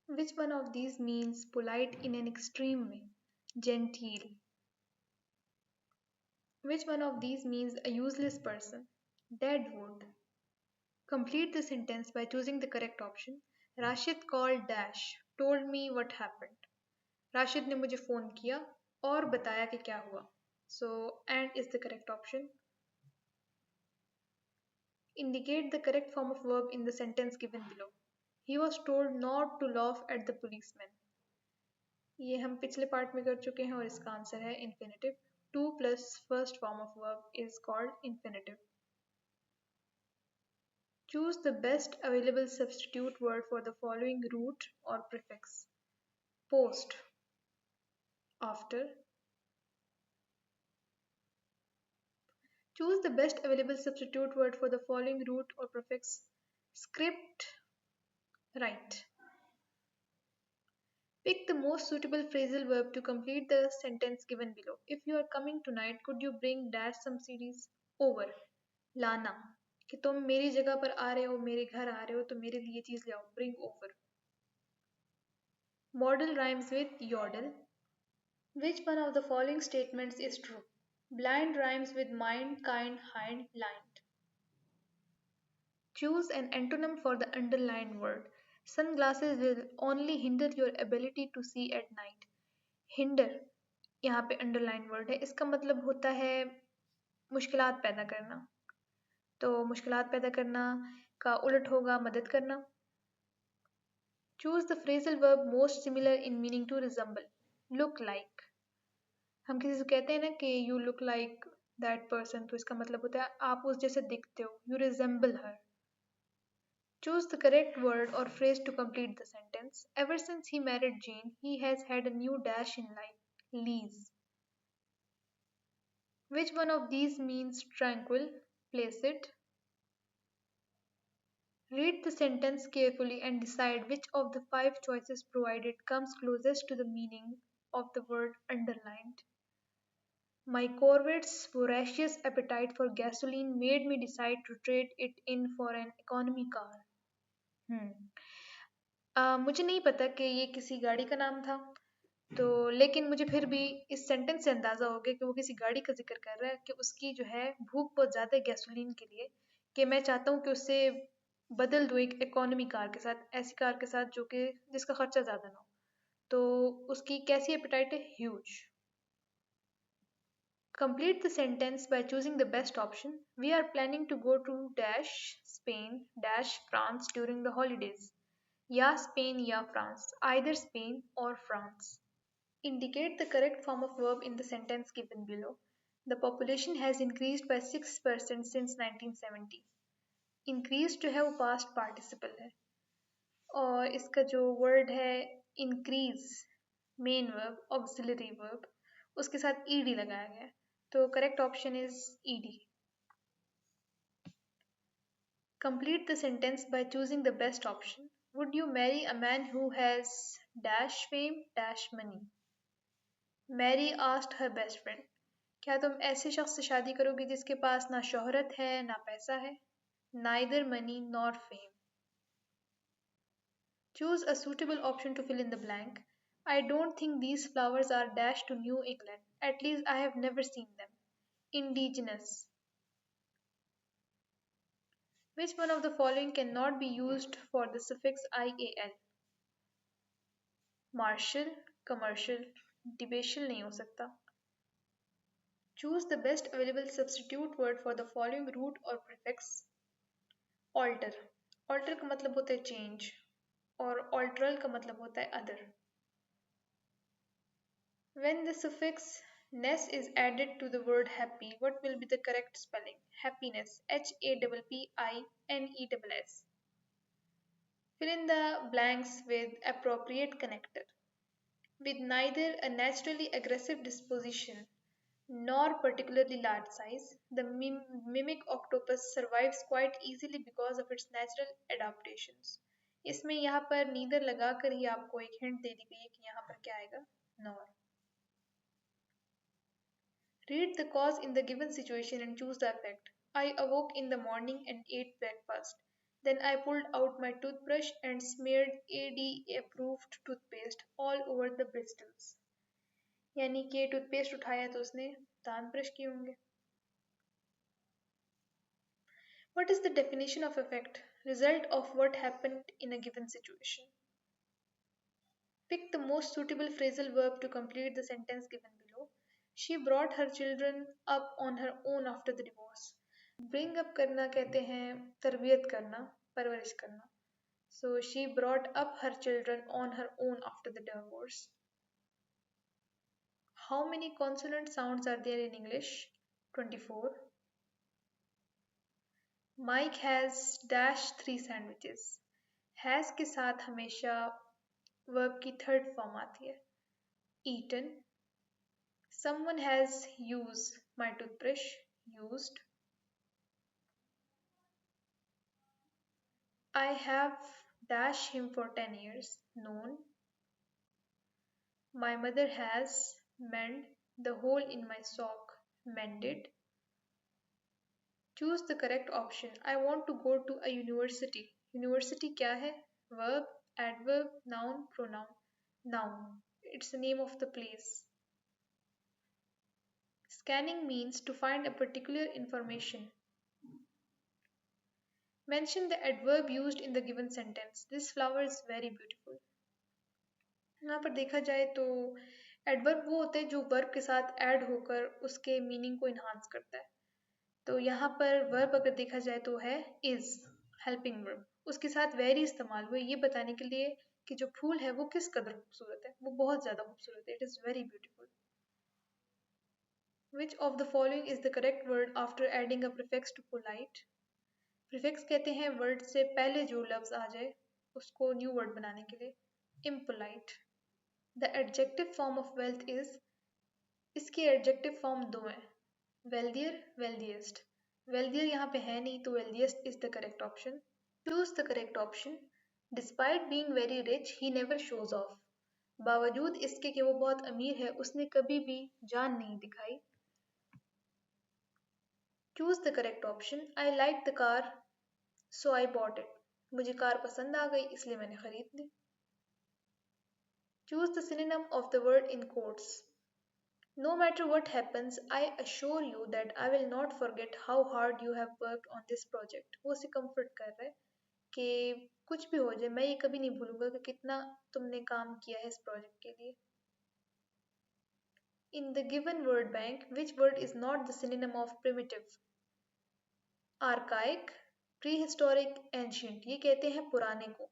Which one of these means polite in an extreme way? Genteel. Which one of these means a useless person? Dead wood. Complete the sentence by choosing the correct option. Rashid called dash, told me what happened. Rashid ने मुझे phone किया और बताया कि क्या हुआ. So, and is the correct option. Indicate the correct form of verb in the sentence given below. He was told not to laugh at the policeman. ये हम पिछले पार्ट में कर चुके हैं और इसका आंसर है infinitive. To plus first form of verb is called infinitive. Choose the best available substitute word for the following root or prefix. Post, after. Choose the best available substitute word for the following root or prefix. Script, right. Pick the most suitable phrasal verb to complete the sentence given below. If you are coming tonight, could you bring dash some CDs? Over. लाना कि तुम मेरी जगह पर आ रहे हो, मेरे घर आ रहे हो, तो मेरे लिए चीज ले आओ. Bring over. Model rhymes with yodel. Which one of the following statements is true? Blind rhymes with mind, kind, hind, lined. Choose an antonym for the underlined word. Sunglasses will only hinder your ability to see at night. Hinder यहाँ पे underline word है. इसका मतलब होता है मुश्किलात पैदा करना. तो मुश्किलात पैदा करना का उलट होगा मदद करना. Choose the phrasal verb most similar in meaning to resemble. Look like. हम किसी से कहते हैं ना कि you look like that person, तो इसका मतलब होता है आप उस जैसे दिखते हो. You resemble her. Choose the correct word or phrase to complete the sentence. Ever since he married Jane, he has had a new dash in life. Lease. Which one of these means tranquil? Place it. Read the sentence carefully and decide which of the five choices provided comes closest to the meaning of the word underlined. My Corvette's voracious appetite for gasoline made me decide to trade it in for an economy car. Hmm. मुझे नहीं पता कि ये किसी गाड़ी का नाम था, तो लेकिन मुझे फिर भी इस सेंटेंस से अंदाज़ा हो गया कि वो किसी गाड़ी का ज़िक्र कर रहा है कि उसकी जो है भूख बहुत ज़्यादा है गैसोलीन के लिए, कि मैं चाहता हूँ कि उससे बदल दूँ एक इकोनॉमी कार के साथ, ऐसी कार के साथ जो कि जिसका खर्चा ज़्यादा ना हो. तो उसकी कैसी एपेटाइट है? Huge. Complete the sentence by choosing the best option. We are planning to go to dash Spain dash France during the holidays. या Spain या France, either Spain or France. Indicate the correct form of verb in the sentence given below. The population has increased by 6% since 1970. Increased जो है वो past participle है और इसका जो word है increase main verb auxiliary verb उसके साथ ed लगाया गया है. तो correct option is ed. Complete the sentence by choosing the best option. Would you marry a man who has dash fame dash money? Mary asked her best friend. क्या तुम ऐसे शख्स से शादी करोगी जिसके पास ना शोहरत है ना पैसा है? Neither money nor fame. Choose a suitable option to fill in the blank. I don't think these flowers are dash to New England. At least I have never seen them. Indigenous. Which one of the following cannot be used for the suffix ial? Martial, commercial, debacial नहीं हो सकता. Choose the best available substitute word for the following root or prefix. Alter. Alter का मतलब होता है change और alteral का मतलब होता है other. When the suffix ness is added to the word happy, what will be the correct spelling? Happiness. HAPPINESS. Fill in the blanks with appropriate connector. With neither a naturally aggressive disposition nor particularly large size, the mimic octopus survives quite easily because of its natural adaptations. इसमें यहाँ पर neither लगाकर ही आपको एक hint दे दी गई है कि यहाँ पर क्या आएगा? Nor. Read the cause in the given situation and choose the effect. I awoke in the morning and ate breakfast. Then I pulled out my toothbrush and smeared ADA approved toothpaste all over the bristles. यानी कि toothpaste उठाया तो उसने दांत brush किए होंगे. What is the definition of effect? Result of what happened in a given situation. Pick the most suitable phrasal verb to complete the sentence given below. She brought her children up on her own after the divorce. Bring up करना कहते हैं तरबियत करना, परवरिश करना. So she brought up her children on her own after the divorce. How many consonant sounds are there in English? 24. Mike has dash 3 sandwiches. Has के साथ हमेशा verb की third form आती है. Eaten. Someone has used my toothbrush. Used. I have dash him for 10 years. Known. My mother has mend the hole in my sock. Mended. Choose the correct option. I want to go to a university. University क्या है? Verb, adverb, noun, pronoun. Noun. It's the name of the place. Scanning means to find a particular information. Mention the adverb used in the given sentence. This flower is very beautiful. यहाँ पर देखा जाए तो adverb वो होते हैं जो verb के साथ ऐड होकर उसके मीनिंग को इन्हांस करता है. तो यहाँ पर वर्ब अगर देखा जाए तो है इज, हेल्पिंग वर्ब. उसके साथ वेरी इस्तेमाल हुए ये बताने के लिए कि जो फूल है वो किस कदर खूबसूरत है, वो बहुत ज़्यादा खूबसूरत है. It is very beautiful. Which of the following is the correct word after adding a prefix to polite? Prefix कहते हैं वर्ड से पहले जो लफ्ज आ जाए उसको न्यू वर्ड बनाने के लिए. Impolite. The adjective form of wealth is, इसकी adjective form दो हैं, wealthier, wealthiest. Wealthier यहाँ पे है नहीं तो wealthiest is the correct option. Choose the correct option. Despite being very rich, he never shows off. बावजूद इसके कि वो बहुत अमीर है उसने कभी भी जान नहीं दिखाई. Choose the correct option. I like the car, so I bought it. मुझे कार पसंद आ गई इसलिए मैंने खरीद ली. Choose the synonym of the word in quotes. No matter what happens, I assure you that I will not forget how hard you have worked on this project. वो उसे comfort कर रहा है कि कुछ भी हो जाए मैं ये कभी नहीं भूलूंगा कि कितना तुमने काम किया है इस प्रोजेक्ट के लिए. In the given word bank, which word is not the synonym of primitive? Archaic, prehistoric, ancient. ये कहते हैं पुराने को.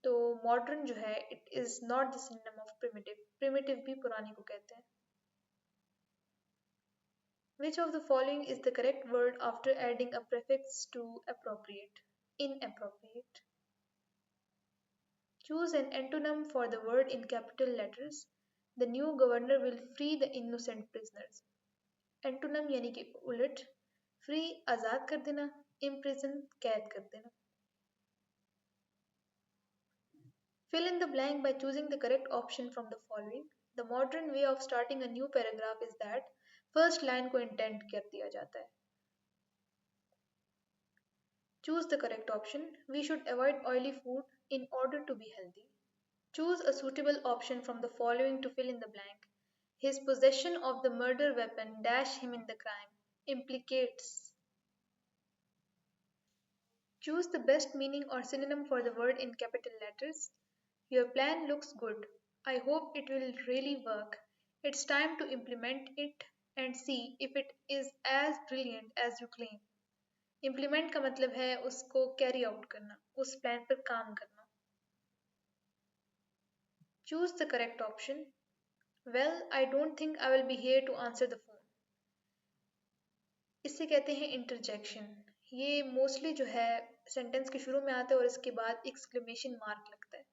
तो modern जो है it is not the synonym of primitive. Primitive भी पुराने को कहते हैं. Which of the following is the correct word after adding a prefix to appropriate? Inappropriate. Choose an antonym for the word in capital letters. The new governor will free the innocent prisoners. Antonym यानी कि उलट. Free आज़ाद कर देना, imprison कैद कर देना. Fill in the blank by choosing the correct option from the following. The modern way of starting a new paragraph is that first line को indent कर दिया जाता है. Choose the correct option. We should avoid oily food in order to be healthy. Choose a suitable option from the following to fill in the blank. His possession of the murder weapon dash him in the crime. Implicates. Choose the best meaning or synonym for the word in capital letters. Your plan looks good. I hope it will really work. It's time to implement it and see if it is as brilliant as you claim. Implement का मतलब है उसको carry out करना, उस plan पर काम करना. Choose the correct option. Well, I don't think I will be here to answer the phone. इसे कहते हैं interjection. ये mostly जो है sentence के शुरू में आता है और इसके बाद exclamation mark लगता है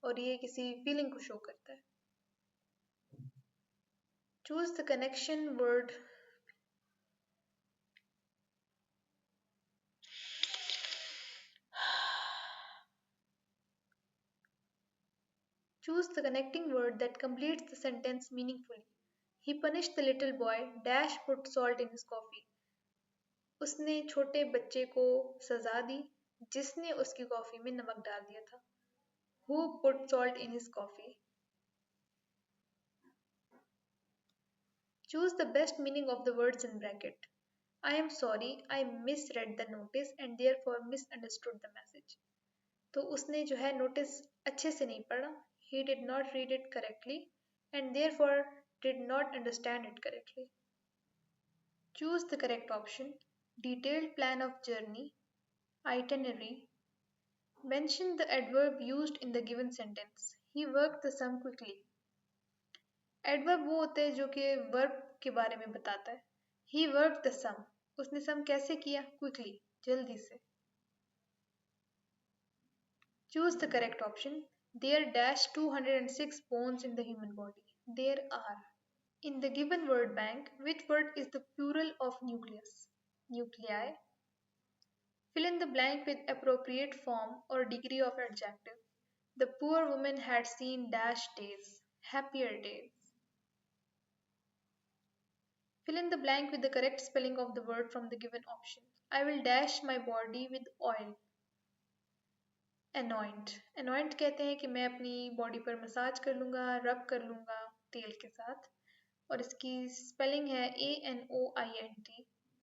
और ये किसी feeling को show करता है. Choose the connection word. Choose the connecting word that completes the sentence meaningfully. He punished the little boy dash put salt in his coffee. उसने छोटे बच्चे को सजा दी जिसने उसकी कॉफी में नमक डाल दिया था। Who put salt in his coffee? Choose the best meaning of the words in bracket. I am sorry, I misread the notice and therefore misunderstood the message. तो उसने जो है नोटिस अच्छे से नहीं पढ़ा. He did not read it correctly and therefore did not understand it correctly. Choose the correct option. Detailed plan of journey, itinerary. Mention the adverb used in the given sentence. He worked the sum quickly. Adverb वो होते हैं जो कि verb के बारे में बताता है. He work the sum. उसने सम कैसे किया? क्विकली, जल्दी से. Choose the correct option. There dash 206 bones in the human body. There are. In the given word bank, which word is the plural of nucleus? Nuclei. Fill in the blank with appropriate form or degree of adjective. The poor woman had seen dash days, happier days. Fill in the blank with the correct spelling of the word from the given option. I will dash my body with oil. Anoint. Anoint कहते हैं कि मैं अपनी body पर massage कर लूँगा, रब कर लूँगा तेल के साथ. और इसकी स्पेलिंग है ANOINT.